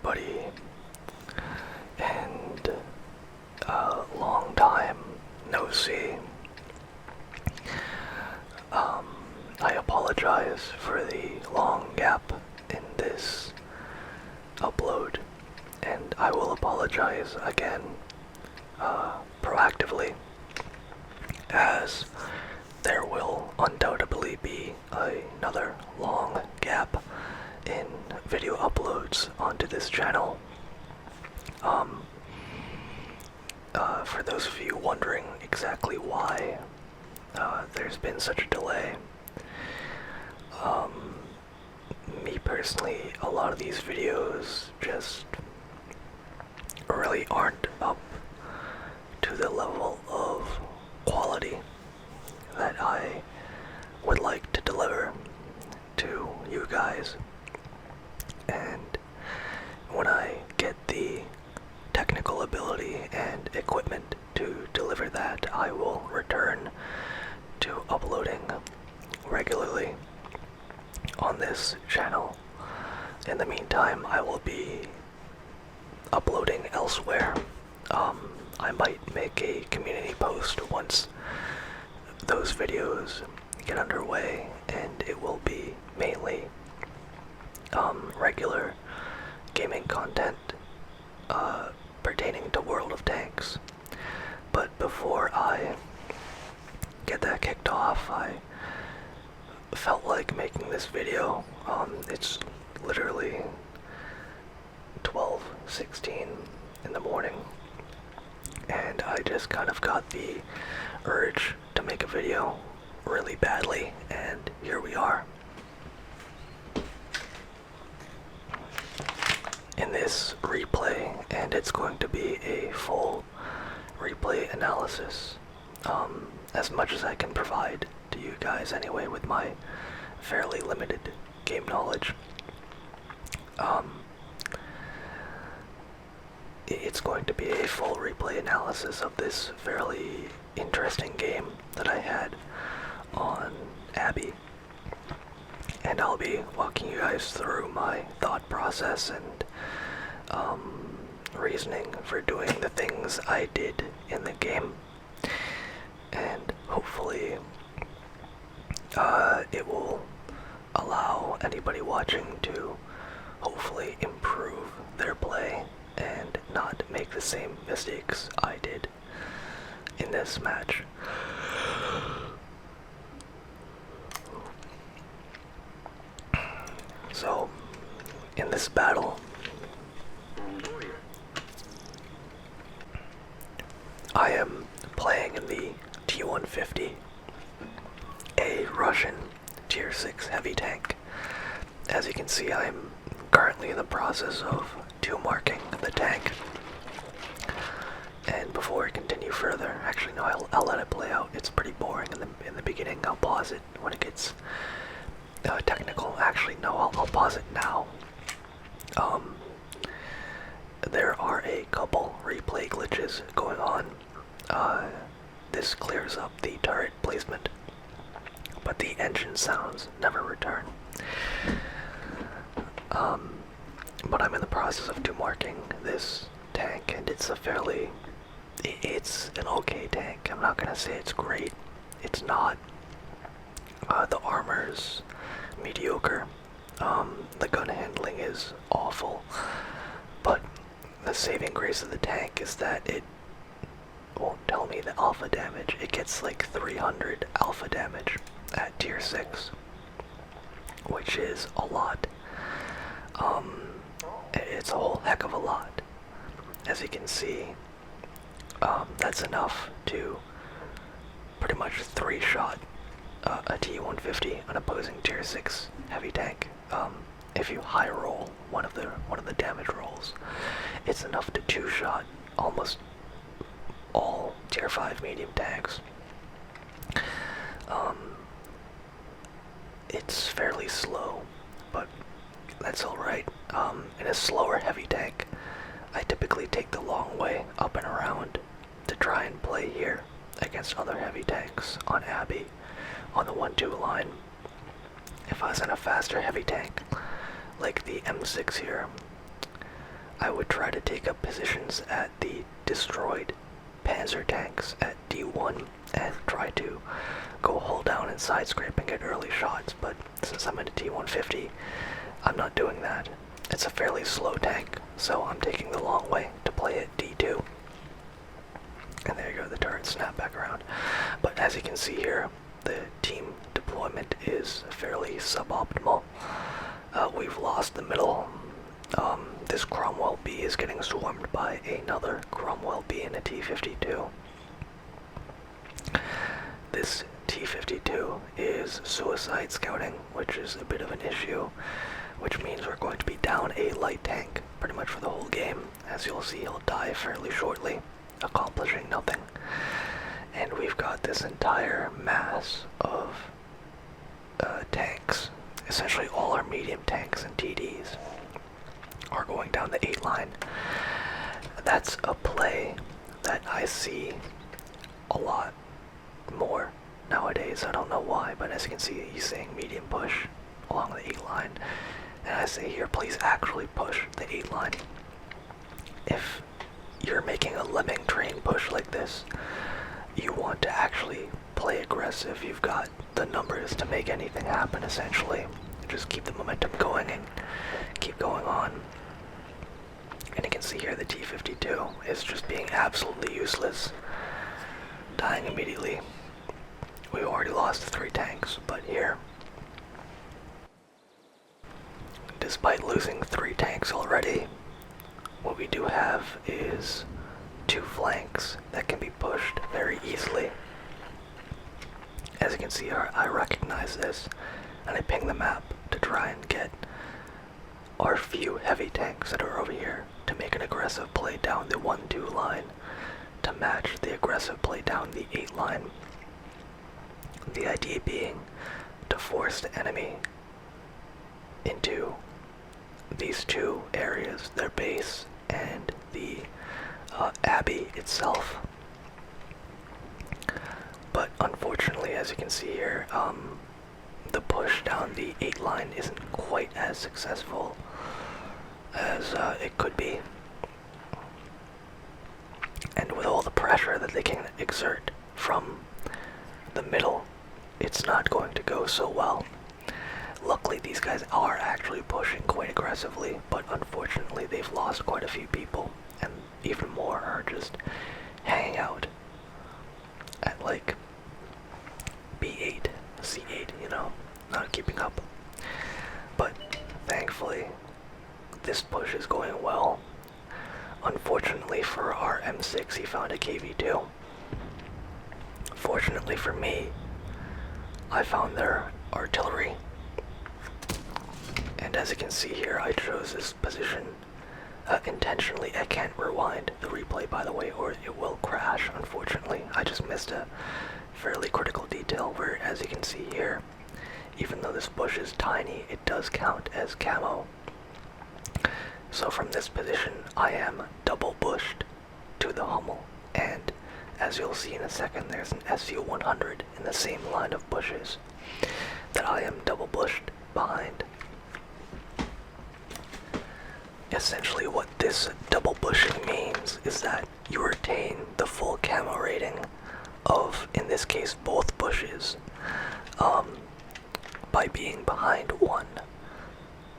everybody, and long time no see. I apologize for the long gap in this upload, and I will apologize again proactively, as there will undoubtedly be another long gap in video uploads onto this channel. For those of you wondering exactly why there's been such a delay, me personally, a lot of these videos just really aren't up to the level of quality that I would like to deliver to you guys. And when I get the technical ability and equipment to deliver that, I will return to uploading regularly on this channel. In the meantime, I will be uploading elsewhere. I might make a community post once those videos get underway, and it will be mainly regular gaming content pertaining to World of Tanks. But before I get that kicked off, I felt like making this video. It's literally 12:16 in the morning, and I just kind of got the urge to make a video really badly, and here we are. In this replay, and it's going to be a full replay analysis, as much as I can provide to you guys anyway with my fairly limited game knowledge. It's going to be a full replay analysis of this fairly interesting game that I had on Abby, and I'll be walking you guys through my thought process and reasoning for doing the things I did in the game, and hopefully it will allow anybody watching to hopefully improve their play and not make the same mistakes I did in this match. So, in this battle, I am playing in the T-150, a Russian Tier 6 heavy tank. As you can see, I'm currently in the process of 2-marking the tank. And before I continue further, actually no, I'll let it play out. It's pretty boring in the beginning. I'll pause it when it gets technical. Actually no, I'll pause it now. There are a couple replay glitches going on. This clears up the turret placement, but the engine sounds never return. But I'm in the process of 2-marking this tank, and it's it's an okay tank. I'm not gonna say it's great. It's not. The armor's mediocre. The gun handling is awful. But the saving grace of the tank is that it won't tell me the alpha damage. It gets like 300 alpha damage at Tier 6, which is a lot. It's a whole heck of a lot. As you can see, that's enough to pretty much 3-shot a T-150, an opposing Tier 6 heavy tank. If you high roll one of the damage rolls, it's enough to 2-shot almost all Tier 5 medium tanks. It's fairly slow, but that's alright. In a slower heavy tank, I typically take the long way up and around to try and play here against other heavy tanks on Abby on the 1-2 line. If I was in a faster heavy tank, like the M6 here, I would try to take up positions at the destroyed panzer tanks at D1 and try to go hull down and side scrape and get early shots, but since I'm at a T-150, I'm not doing that. It's a fairly slow tank, so I'm taking the long way to play at D2. And there you go, the turret snapped back around. But as you can see here, the team deployment is fairly suboptimal. We've lost the middle. This Cromwell B is getting swarmed by another Cromwell B in a T-52. This T-52 is suicide scouting, which is a bit of an issue, which means we're going to be down a light tank pretty much for the whole game. As you'll see, he'll die fairly shortly, accomplishing nothing. And we've got this entire mass of tanks. Essentially all our medium tanks and TDs are going down the 8 line. That's a play that I see a lot more nowadays. I don't know why, but as you can see, he's saying medium push along the 8 line. And I say here, please actually push the 8 line. If you're making a lemming train push like this, you want to actually play aggressive. You've got the numbers to make anything happen, essentially. Just keep the momentum going and keep going on. And you can see here the T-52 is just being absolutely useless, dying immediately. We've already lost 3 tanks, but here, despite losing 3 tanks already, what we do have is 2 flanks that can be pushed very easily. As you can see, I recognize this, and I ping the map to try and get our few heavy tanks that are over here to make an aggressive play down the 1-2 line to match the aggressive play down the 8 line. The idea being to force the enemy into these 2 areas, their base and the abbey itself. But unfortunately, as you can see here, the push down the 8 line isn't quite as successful as it could be. And with all the pressure that they can exert from the middle, it's not going to go so well. Luckily, these guys are actually pushing quite aggressively, but unfortunately they've lost quite a few people, and even more are just hanging out at like B8, C8, you know, not keeping up. But thankfully, this push is going well. Unfortunately for our M6, he found a KV2. Fortunately for me, I found their artillery. And as you can see here, I chose this position intentionally. I can't rewind the replay, by the way, or it will crash, unfortunately. I just missed a fairly critical detail where, as you can see here, even though this bush is tiny, it does count as camo. So from this position, I am double bushed to the Hummel, and as you'll see in a second, there's an SU-100 in the same line of bushes that I am double bushed behind. Essentially what this double bushing means is that you retain the full camo rating of, in this case, both bushes, by being behind one,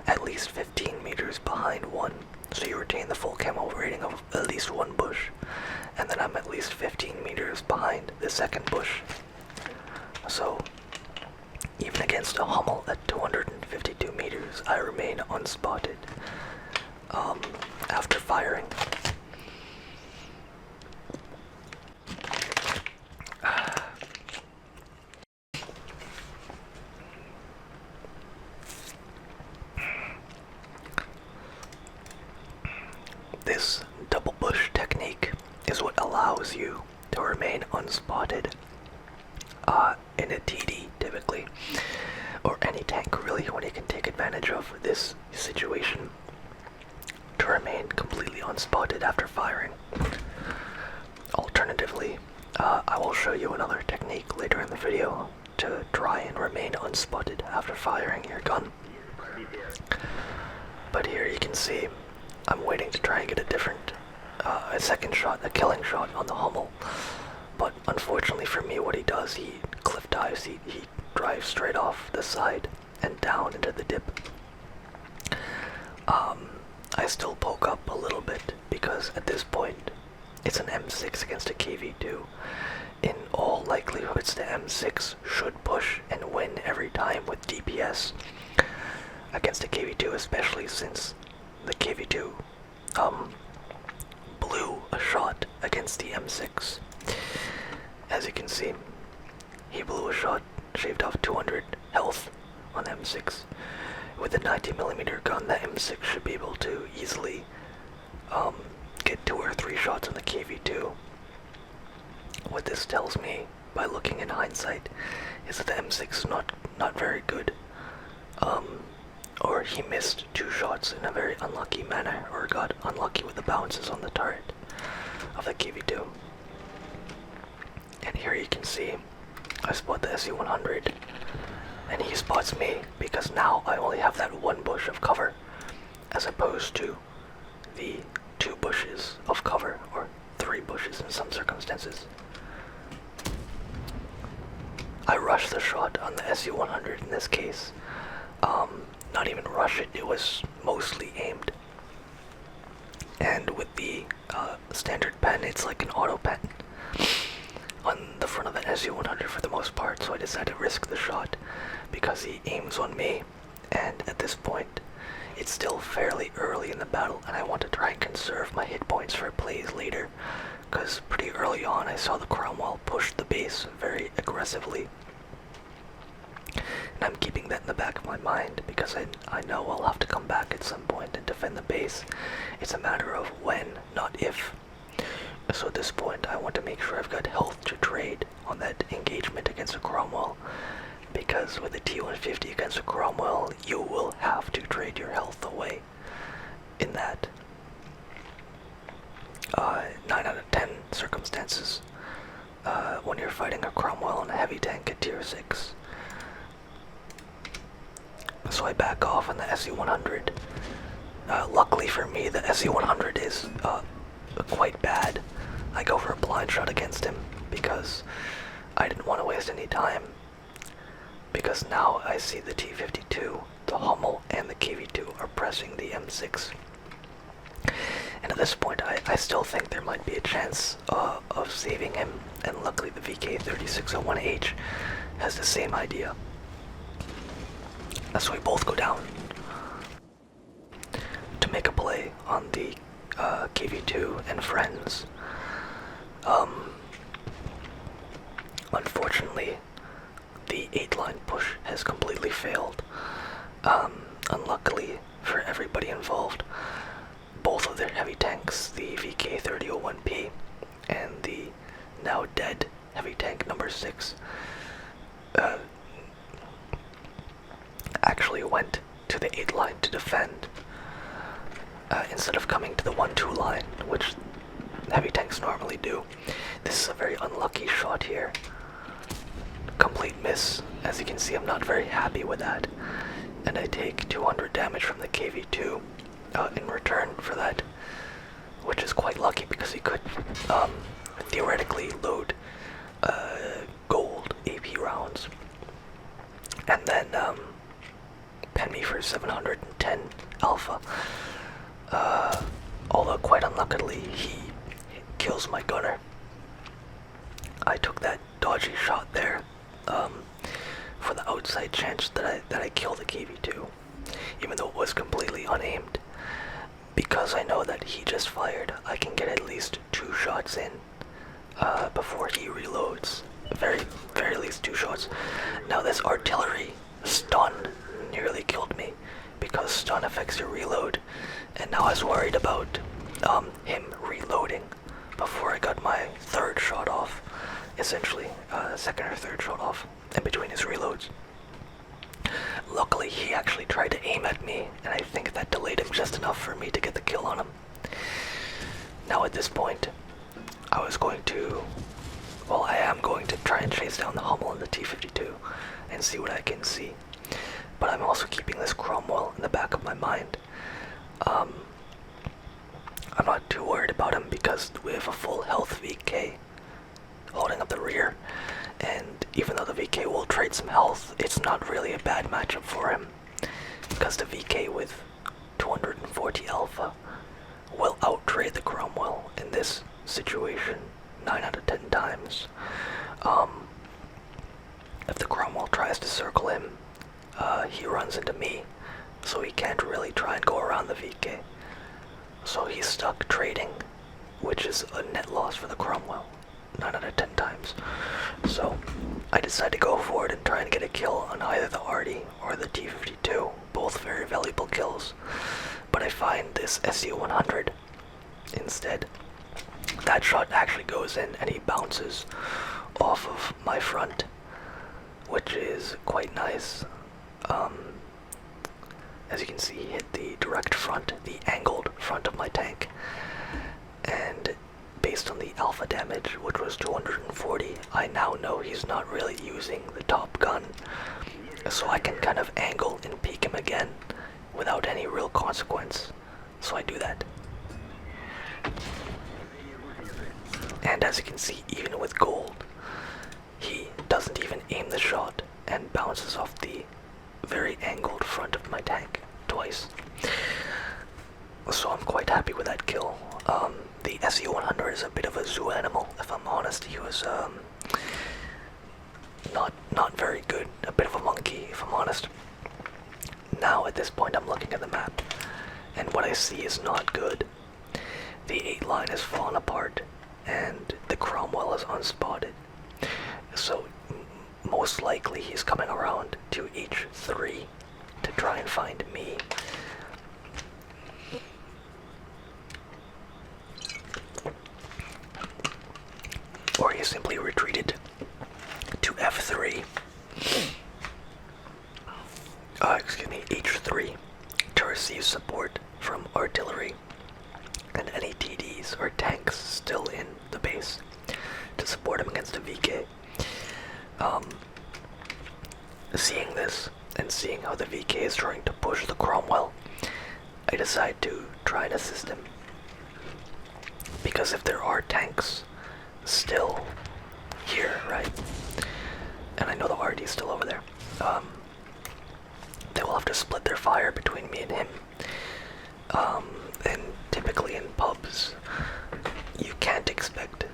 at least 15 meters behind one. So you retain the full camo rating of at least one bush, and then I'm at least 15 meters behind the second bush. So even against a Hummel at 252 meters, I remain unspotted after firing. This double bush technique is what allows you to remain unspotted in a TD typically, or any tank really, when you can take advantage of this situation to remain completely unspotted after firing. Alternatively, I will show you another technique later in the video to try and remain unspotted after firing your gun. But here you can see I'm waiting to try and get a second shot, a killing shot on the Hummel. But unfortunately for me, what he does, he cliff dives, he drives straight off the side and down into the dip. I still poke up a little bit because at this point, it's an M6 against a KV2. In all likelihoods, the M6 should push and win every time with DPS against a KV2, especially since the KV2 blew a shot against the M6. As you can see, he blew a shot, shaved off 200 health on M6. With a 90mm gun, the M6 should be able to easily get 2 or 3 shots on the KV2. What this tells me, by looking in hindsight, is that the M6 is not very good. Or he missed 2 shots in a very unlucky manner, or got unlucky with the bounces on the turret of the KV2. And here you can see, I spot the SE-100, and he spots me because now I only have that 1 bush of cover, as opposed to the 2 bushes of cover, or 3 bushes in some circumstances. I rushed the shot on the SE-100 in this case. Not even rush it, it was mostly aimed. And with the standard pen, it's like an auto pen on the front of an SE-100 for the most part, so I decided to risk the shot because he aims on me, and at this point, it's still fairly early in the battle, and I want to try and conserve my hit points for plays later, because pretty early on I saw the Cromwell push the base very aggressively. And I'm keeping that in the back of my mind because I know I'll have to come back at some point and defend the base. It's a matter of when, not if. So at this point, I want to make sure I've got health to trade on that engagement against a Cromwell, because with a T-150 against a Cromwell, you will have to trade your health away in that. 9 out of 10 circumstances when you're fighting a Cromwell on a heavy tank at tier 6. So I back off on the SE-100. Luckily for me, the SE-100 is quite bad. I go for a blind shot against him because I didn't want to waste any time. Because now I see the T-52, the Hummel, and the KV2 are pressing the M6. And at this point, I still think there might be a chance of saving him, and luckily the VK3601H has the same idea. So we both go down to make a play on the KV2 and friends. Unfortunately, the 8-line push has completely failed. Unluckily for everybody involved, both of their heavy tanks, the VK3001P and the now dead heavy tank number 6, actually went to the 8-line to defend, instead of coming to the 1-2 line, which heavy tanks normally do. This is a very unlucky shot here. Complete miss. As you can see, I'm not very happy with that. And I take 200 damage from the KV2 in return for that, which is quite lucky because he could theoretically load gold AP rounds. And then pen me for 710 alpha. Although quite unluckily, he kills my gunner. I took that dodgy shot there for the outside chance that I kill the KV2, even though it was completely unaimed. Because I know that he just fired, I can get at least 2 shots in before he reloads. Very least 2 shots. Now this artillery stun nearly killed me because stun affects your reload, and now I was worried about him reloading before I got my 3rd shot off, essentially, 2nd or 3rd shot off in between his reloads. Luckily, he actually tried to aim at me, and I think that delayed him just enough for me to get the kill on him. Now at this point, I am going to try and chase down the Hummel and the T-52 and see what I can see. But I'm also keeping this Cromwell in the back of my mind. I'm not too worried about him because we have a full health VK holding up the rear, and even though the VK will trade some health, it's not really a bad matchup for him because the VK with 240 alpha will out-trade the Cromwell in this situation 9 out of 10 times. If the Cromwell tries to circle him, he runs into me, so he can't really try and go around the VK. So he's stuck trading, which is a net loss for the Cromwell 9 out of 10 times. So I decided to go for it and try and get a kill on either the Artie or the T-52, both very valuable kills. But I find this SU-100 instead. That shot actually goes in and he bounces off of my front, which is quite nice. As you can see, he hit the direct front, the angled front of my tank, and based on the alpha damage, which was 240, I now know he's not really using the top gun, so I can kind of angle and peek him again without any real consequence, so I do that. And as you can see, even with gold, he doesn't even aim the shot and bounces off the very angled front of my tank twice. So I'm quite happy with that kill. The SU-100 is a bit of a zoo animal, if I'm honest. He was not very good, a bit of a monkey, if I'm honest. Now at this point I'm looking at the map, and what I see is not good. The 8 line has fallen apart, and the Cromwell is unspotted. So most likely he's coming around to H3 to try and find me. Or he simply retreated to F3. H3 to receive support from artillery and any TDs or tanks still in the base to support him against a VK. Seeing this and seeing how the VK is trying to push the Cromwell, I decide to try and assist him. Because if there are tanks still here, right, and I know the RD is still over there, they will have to split their fire between me and him. And typically in pubs, you can't expect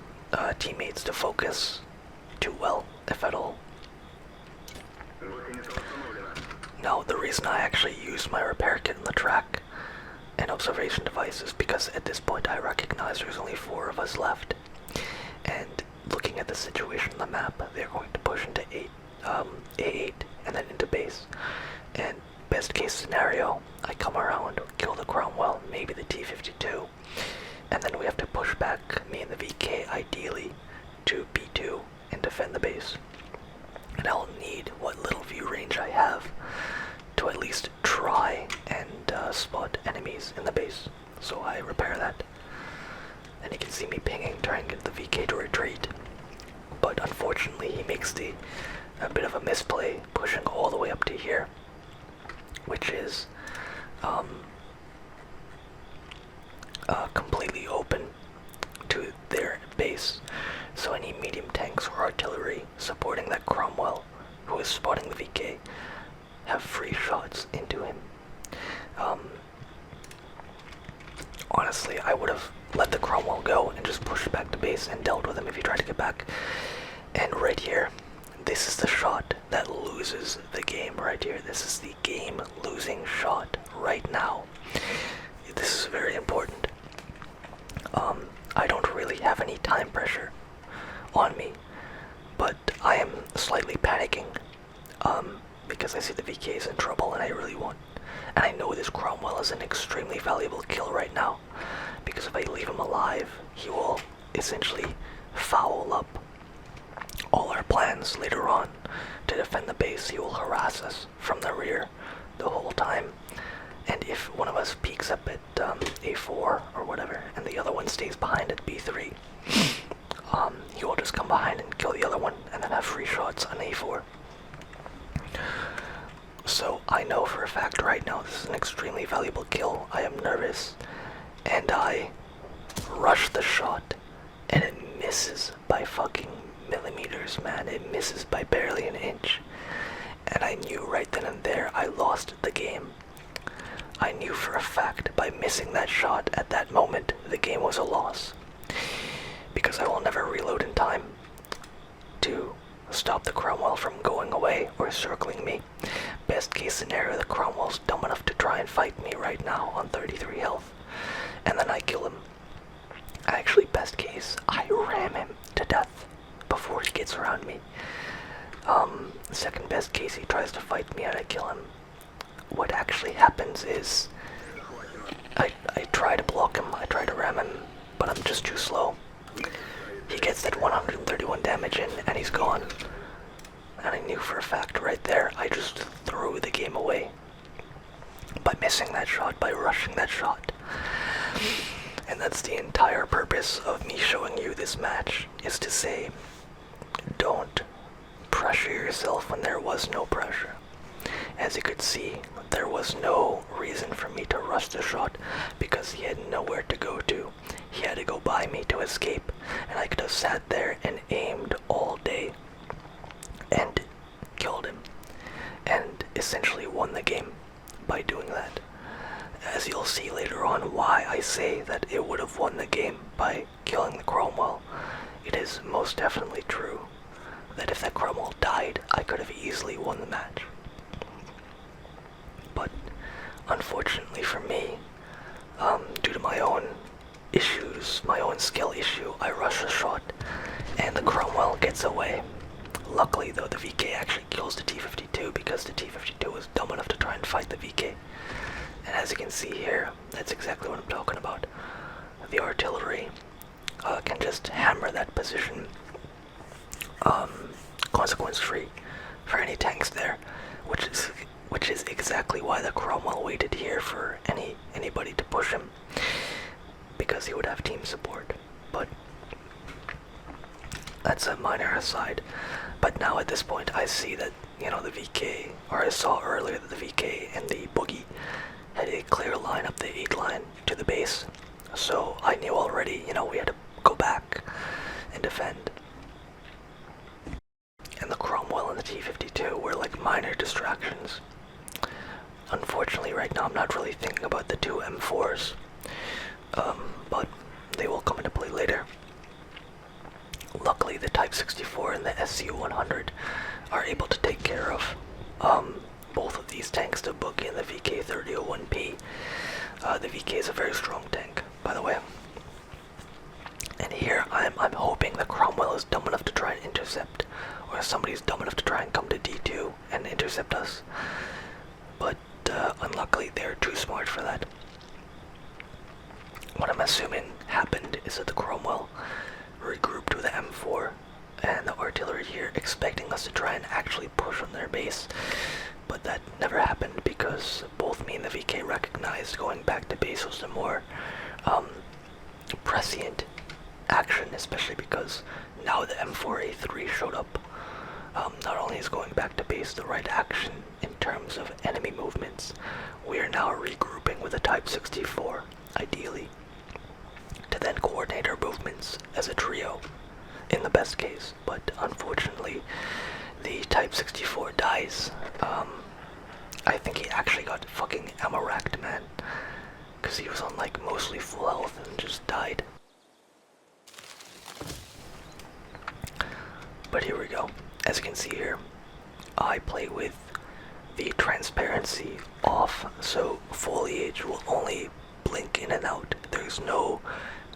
teammates to focus too well, if at all. Now, the reason I actually use my repair kit on the track and observation device is because at this point I recognize there's only 4 of us left. And looking at the situation on the map, they're going to push into A8 and then into base. And best case scenario, I come around, kill the Cromwell, maybe the T-52, and then we have to push back, me and the VK ideally, to B2 and defend the base. And I'll need what little view range I have to at least try and spot enemies in the base. So I repair that. And you can see me pinging, trying to get the VK to retreat. But unfortunately he makes a bit of a misplay, pushing all the way up to here, which is completely open to their base. So any medium tanks or artillery supporting that Cromwell, who is spotting the VK, have free shots into him. Honestly, I would have let the Cromwell go and just pushed back to base and dealt with him if he tried to get back. And right here, this is the shot that loses the game right here. This is the game-losing shot right now. This is very important. I don't really have any time pressure on me, but I am slightly panicking because I see the VK is in trouble and I really want, and I know this Cromwell is an extremely valuable kill right now, because if I leave him alive, he will essentially foul up all our plans later on to defend the base. He will harass us from the rear the whole time, and if one of us peeks up at A4 or whatever and the other one stays behind at B3, he will just come behind and kill the other one and then have free shots on A4. So I know for a fact right now this is an extremely valuable kill. I am nervous and I rush the shot, and it misses by fucking millimeters, man. It misses by barely an inch. And I knew right then and there I lost the game. I knew for a fact by missing that shot at that moment, the game was a loss. Because I will never reload in time to stop the Cromwell from going away or circling me. Best case scenario, the Cromwell's dumb enough to try and fight me right now on 33 health. And then I kill him. Actually, best case, I ram him to death before he gets around me. Second best case, he tries to fight me and I kill him. What actually happens is I try to block him, I try to ram him, but I'm just too slow. He gets that 131 damage in and he's gone. And I knew for a fact right there, I just threw the game away by missing that shot, by rushing that shot. And that's the entire purpose of me showing you this match, is to say, don't pressure yourself when there was no pressure. As you could see, there was no reason for me to rush the shot because he had nowhere to go to. He had to go by me to escape, and I could have sat there and aimed all day and killed him and essentially won the game by doing that. As you'll see later on why I say that it would have won the game by killing the Cromwell. It is most definitely true that if that Cromwell died, I could have easily won the match. But unfortunately for me, due to my own issues, my own skill issue, I rush a shot and the Cromwell gets away. Luckily though, the VK actually kills the T-52 because the T-52 was dumb enough to try and fight the VK. And as you can see here, that's exactly what I'm talking about. The artillery can just hammer that position, consequence-free for any tanks there, which is exactly why the Cromwell waited here for anybody to push him, because he would have team support. But that's a minor aside. But now at this point, I see that, you know, the VK, or I saw earlier that the VK and the Boogie had a clear line up the 8 line to the base. So I knew already, you know, we had to go back and defend. And the Cromwell and the T-52 were like minor distractions. Unfortunately, right now I'm not really thinking about the two M4s, but they will come into play later. Luckily, the Type 64 and the SU-100 are able to take care of both of these tanks, the Boogie and the VK-3001P. The VK is a very strong tank, by the way. And here I'm hoping the Cromwell is dumb enough to try and intercept, or somebody's dumb enough to try and come to D2 and intercept us. But unluckily, they're too smart for that. What I'm assuming happened is that the Cromwell regrouped with the M4 and the artillery here, expecting us to try and actually push on their base. But that never happened because both me and the VK recognized going back to base was the more prescient action, especially because now the M4A3 showed up. Not only is going back to base the right action in terms of enemy movements, we are now regrouping with a Type 64, ideally, to then coordinate our movements as a trio, in the best case. But unfortunately, the Type 64 dies. I think he actually got fucking ammo-racked, man, because he was on like mostly full health and just died. But here we go. As you can see here, I play with the transparency off, so foliage will only blink in and out. There's no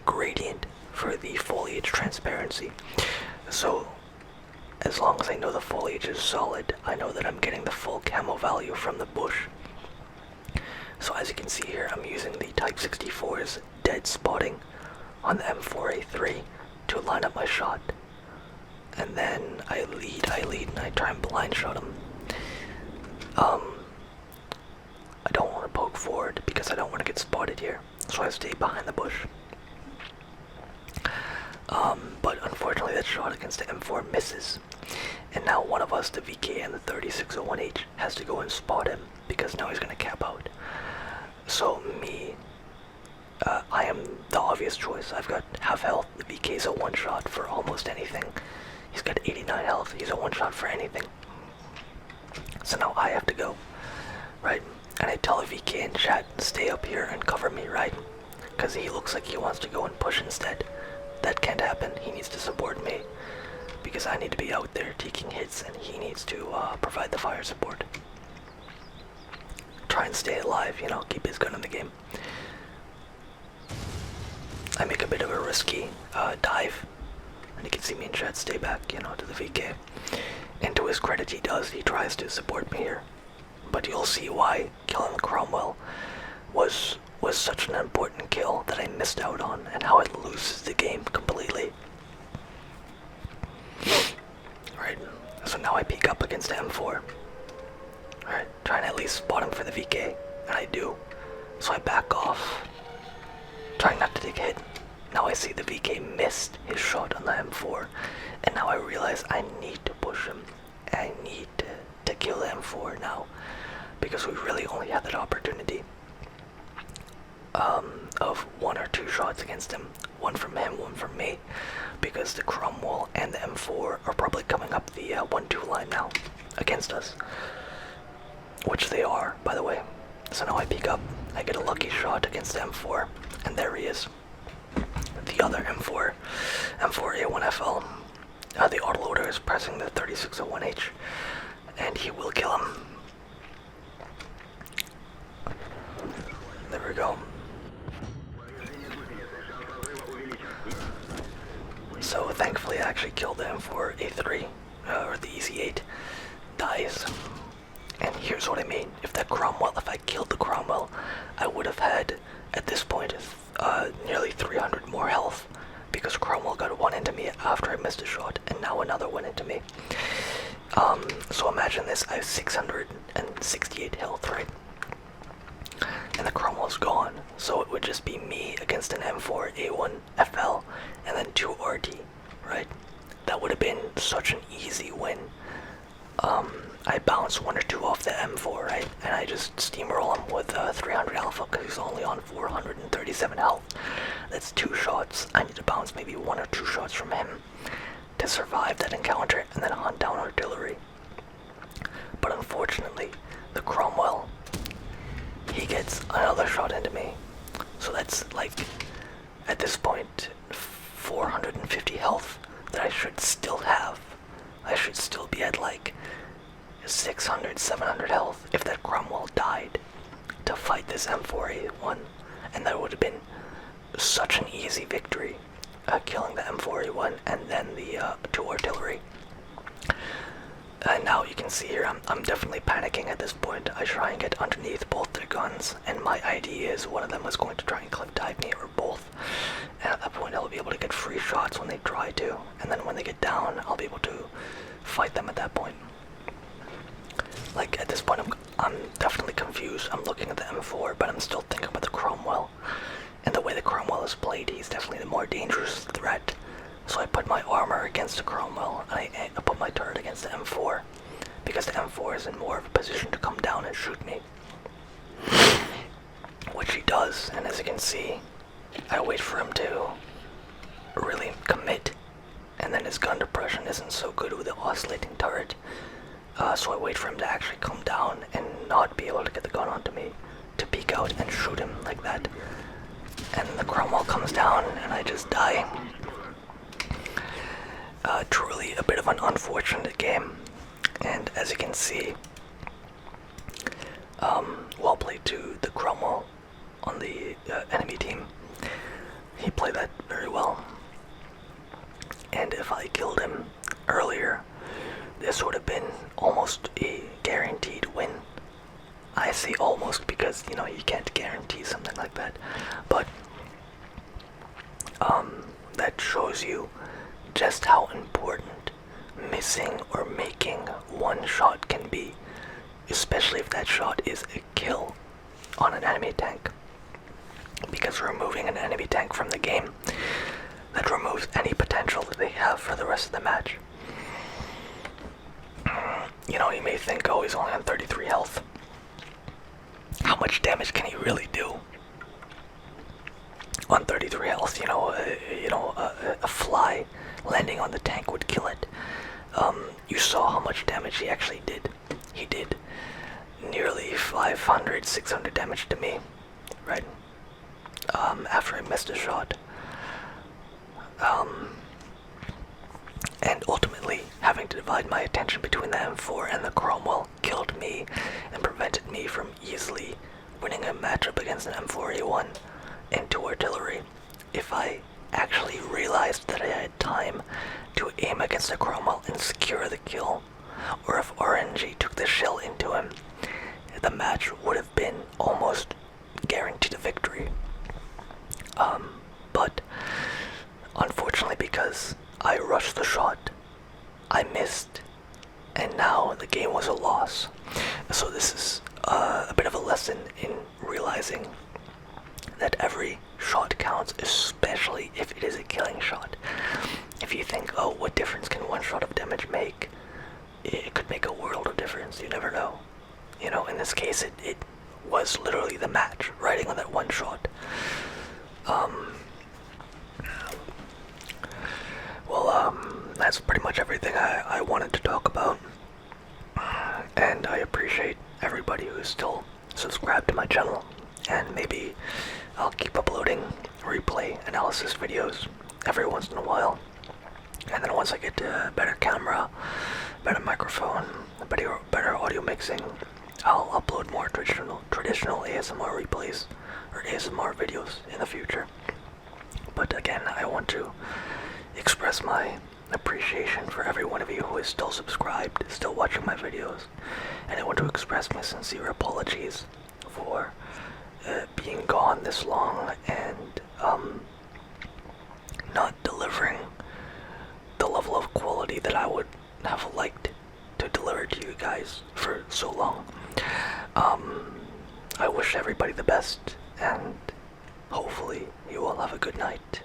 gradient for the foliage transparency. So as long as I know the foliage is solid, I know that I'm getting the full camo value from the bush. So as you can see here, I'm using the Type 64's dead spotting on the M4A3 to line up my shot. And then I lead, and I try and blind shot him. I don't want to poke forward because I don't want to get spotted here, so I stay behind the bush. But unfortunately that shot against the M4 misses. And now one of us, the VK and the 3601H, has to go and spot him because now he's going to cap out. So me, I am the obvious choice. I've got half health. The VK's a one-shot for almost anything. He's got 89 health. He's a one-shot for anything. So now I have to go, right? And I tell a VK in chat, stay up here and cover me, right? Because he looks like he wants to go and push instead. That can't happen. He needs to support me. Because I need to be out there taking hits and he needs to provide the fire support. Try and stay alive, you know, keep his gun in the game. I make a bit of a risky dive. And you can see me in chat, stay back, you know, to the VK. And to his credit, he does. He tries to support me here. But you'll see why killing Cromwell was such an important kill that I missed out on, and how it loses the game completely. Alright, so now I peek up against M4. Alright, trying to at least spot him for the VK, and I do. So I back off, trying not to take a hit. Now I see the VK missed his shot on the M4, and now I realize I need to push him. I need to kill the M4 now, because we really only had that opportunity of 1 or 2 shots against him. One from him, one from me, because the Cromwell and the M4 are probably coming up the 1-2 line now against us. Which they are, by the way. So now I peek up, I get a lucky shot against the M4, and there he is. The other M4, M4A1FL. The autoloader is pressing the 3601H, and he will kill him. There we go. So thankfully I actually killed the M4A3, or the EZ8, dies. And here's what I mean, if I killed the Cromwell, I would have had, at this point, nearly 300 more health, because Cromwell got one into me after I missed a shot, and now another one into me. So imagine this, I have 668 health, right? And the Cromwell's gone, so it would just be me against an M4A1FL, and then 2 RT, right? That would have been such an easy win. I bounce 1 or 2 off the M4, right? And I just steamroll him with 300 alpha, because he's only on 437 health. That's 2 shots. I need to bounce maybe 1 or 2 shots from him to survive that encounter, and then hunt down artillery. But unfortunately, the Cromwell, he gets another shot into me. So that's like, at this point, 450 health that I should still have. I should still be at like 600, 700 health if that Cromwell died to fight this M4A1. And that would have been such an easy victory, killing the M4A1 and then the 2 artillery. And now you can see here, I'm definitely panicking at this point. I try and get underneath both their guns, and my idea is one of them is going to try and cliff dive me, or both. And at that point I'll be able to get free shots when they try to, and then when they get down, I'll be able to fight them at that point. Like, at this point I'm definitely confused. I'm looking at the M4, but I'm still thinking about the Cromwell. And the way the Cromwell is played, he's definitely the more dangerous threat. So I put my armor against the Cromwell, and I put my turret against the M4, because the M4 is in more of a position to come down and shoot me. Which he does, and as you can see, I wait for him to really commit, and then his gun depression isn't so good with the oscillating turret. So I wait for him to actually come down and not be able to get the gun onto me, to peek out and shoot him like that. And the Cromwell comes down, and I just die. Truly a bit of an unfortunate game, and as you can see, well played to the Cromwell on the enemy team. He played that very well, and if I killed him earlier, this would have been almost a guaranteed win. I say almost because, you know, you can't guarantee something like that, but that shows you just how important missing or making one shot can be, especially if that shot is a kill on an enemy tank. Because removing an enemy tank from the game, that removes any potential that they have for the rest of the match. You know, you may think, oh, he's only on 33 health. How much damage can he really do? on 33 health, a fly landing on the tank would kill it. You saw how much damage he actually did. He did nearly 500, 600 damage to me, right? After I missed a shot. And ultimately, having to divide my attention between the M4 and the Cromwell killed me and prevented me from easily winning a matchup against an M4A1 and 2 artillery. If I actually realized that I had time to aim against the Cromwell and secure the kill, or if RNG took the shell into him, the match would have been almost guaranteed a victory. But unfortunately, because I rushed the shot, I missed, and now the game was a loss. So this is a bit of a lesson in realizing that every shot counts, especially if it is a killing shot. If you think, oh, what difference can one shot of damage make? It could make a world of difference, you never know. In this case, it was literally the match, riding on that one shot. That's pretty much everything I wanted to talk about. And I appreciate everybody who's still subscribed to my channel. And maybe I'll keep uploading replay analysis videos every once in a while. And then once I get a better camera, better microphone, better audio mixing, I'll upload more traditional ASMR replays or ASMR videos in the future. But again, I want to express my appreciation for every one of you who is still subscribed, still watching my videos, and I want to express my sincere apologies for being gone this long and not delivering the level of quality that I would have liked to deliver to you guys for so long. I wish everybody the best, and hopefully you all have a good night.